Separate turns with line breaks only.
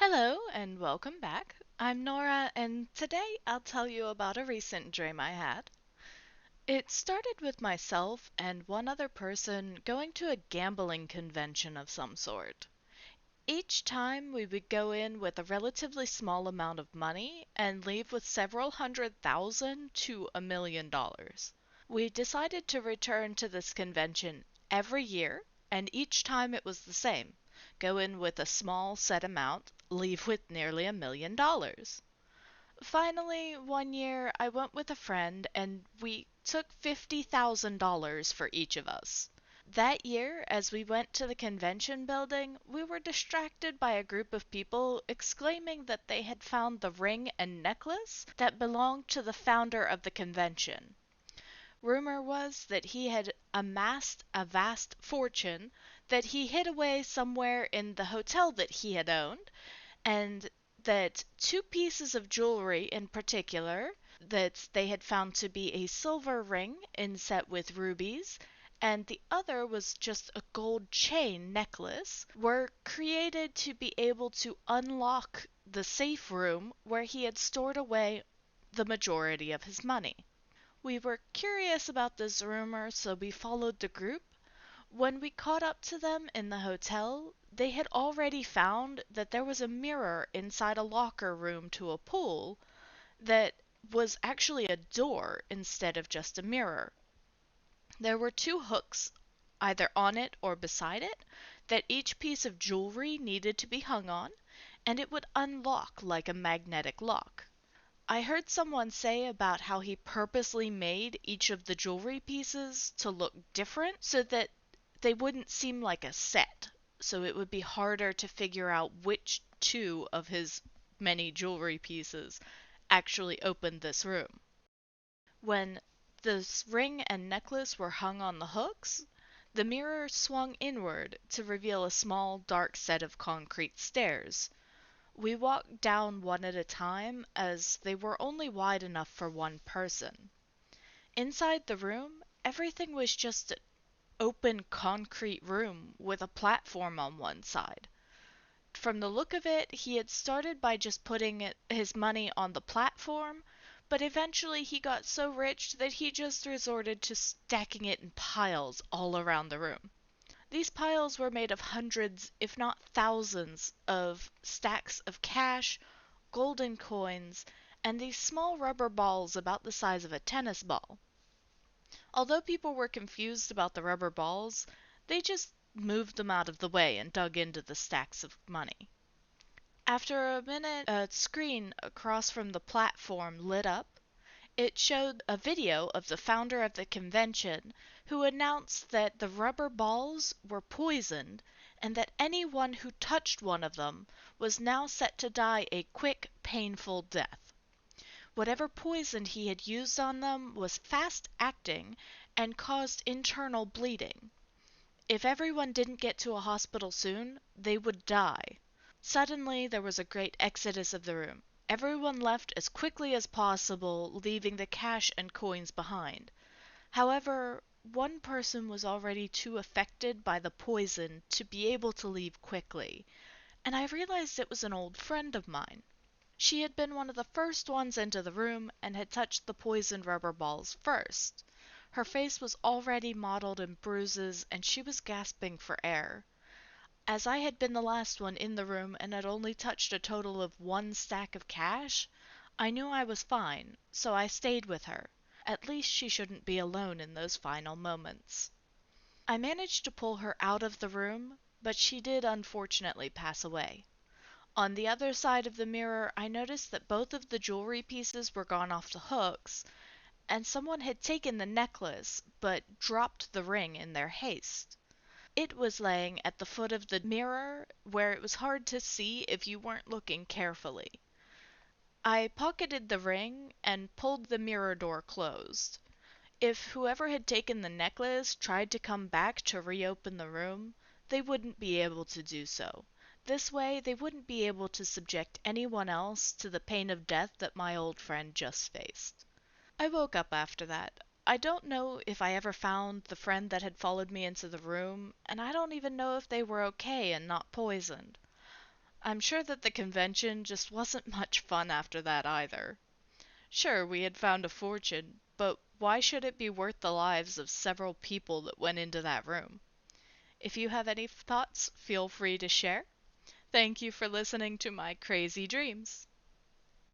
Hello and welcome back. I'm Nora, and today I'll tell you about a recent dream I had. It started with myself and one other person going to a gambling convention of some sort. Each time we would go in with a relatively small amount of money and leave with several hundred thousand to $1 million. We decided to return to this convention every year, and each time it was the same. Go in with a small set amount, leave with nearly $1 million. Finally, one year I went with a friend and we took $50,000 for each of us. That year, as we went to the convention building, we were distracted by a group of people exclaiming that they had found the ring and necklace that belonged to the founder of the convention. Rumor was that he had amassed a vast fortune that he hid away somewhere in the hotel that he had owned, and that two pieces of jewelry in particular, that they had found to be a silver ring inset with rubies, and the other was just a gold chain necklace, were created to be able to unlock the safe room where he had stored away the majority of his money. We were curious about this rumor, so we followed the group. When we caught up to them in the hotel, they had already found that there was a mirror inside a locker room to a pool that was actually a door instead of just a mirror. There were two hooks, either on it or beside it, that each piece of jewelry needed to be hung on, and it would unlock like a magnetic lock. I heard someone say about how he purposely made each of the jewelry pieces to look different so that they wouldn't seem like a set, so it would be harder to figure out which two of his many jewelry pieces actually opened this room. When this ring and necklace were hung on the hooks, the mirror swung inward to reveal a small, dark set of concrete stairs. We walked down one at a time, as they were only wide enough for one person. Inside the room, everything was just an open concrete room with a platform on one side. From the look of it, he had started by just putting his money on the platform, but eventually he got so rich that he just resorted to stacking it in piles all around the room. These piles were made of hundreds, if not thousands, of stacks of cash, golden coins, and these small rubber balls about the size of a tennis ball. Although people were confused about the rubber balls, they just moved them out of the way and dug into the stacks of money. After a minute, a screen across from the platform lit up. It showed a video of the founder of the convention who announced that the rubber balls were poisoned and that anyone who touched one of them was now set to die a quick, painful death. Whatever poison he had used on them was fast acting and caused internal bleeding. If everyone didn't get to a hospital soon, they would die. Suddenly there was a great exodus of the room. Everyone left as quickly as possible, leaving the cash and coins behind. However, one person was already too affected by the poison to be able to leave quickly, and I realized it was an old friend of mine. She had been one of the first ones into the room and had touched the poisoned rubber balls first. Her face was already mottled in bruises and she was gasping for air. As I had been the last one in the room and had only touched a total of one stack of cash, I knew I was fine, so I stayed with her. At least she shouldn't be alone in those final moments. I managed to pull her out of the room, but she did unfortunately pass away. On the other side of the mirror, I noticed that both of the jewelry pieces were gone off the hooks, and someone had taken the necklace, but dropped the ring in their haste. It was laying at the foot of the mirror, where it was hard to see if you weren't looking carefully. I pocketed the ring and pulled the mirror door closed. If whoever had taken the necklace tried to come back to reopen the room, they wouldn't be able to do so. This way, they wouldn't be able to subject anyone else to the pain of death that my old friend just faced. I woke up after that. I don't know if I ever found the friend that had followed me into the room, and I don't even know if they were okay and not poisoned. I'm sure that the convention just wasn't much fun after that either. Sure, we had found a fortune, but why should it be worth the lives of several people that went into that room? If you have any thoughts, feel free to share. Thank you for listening to my crazy dreams.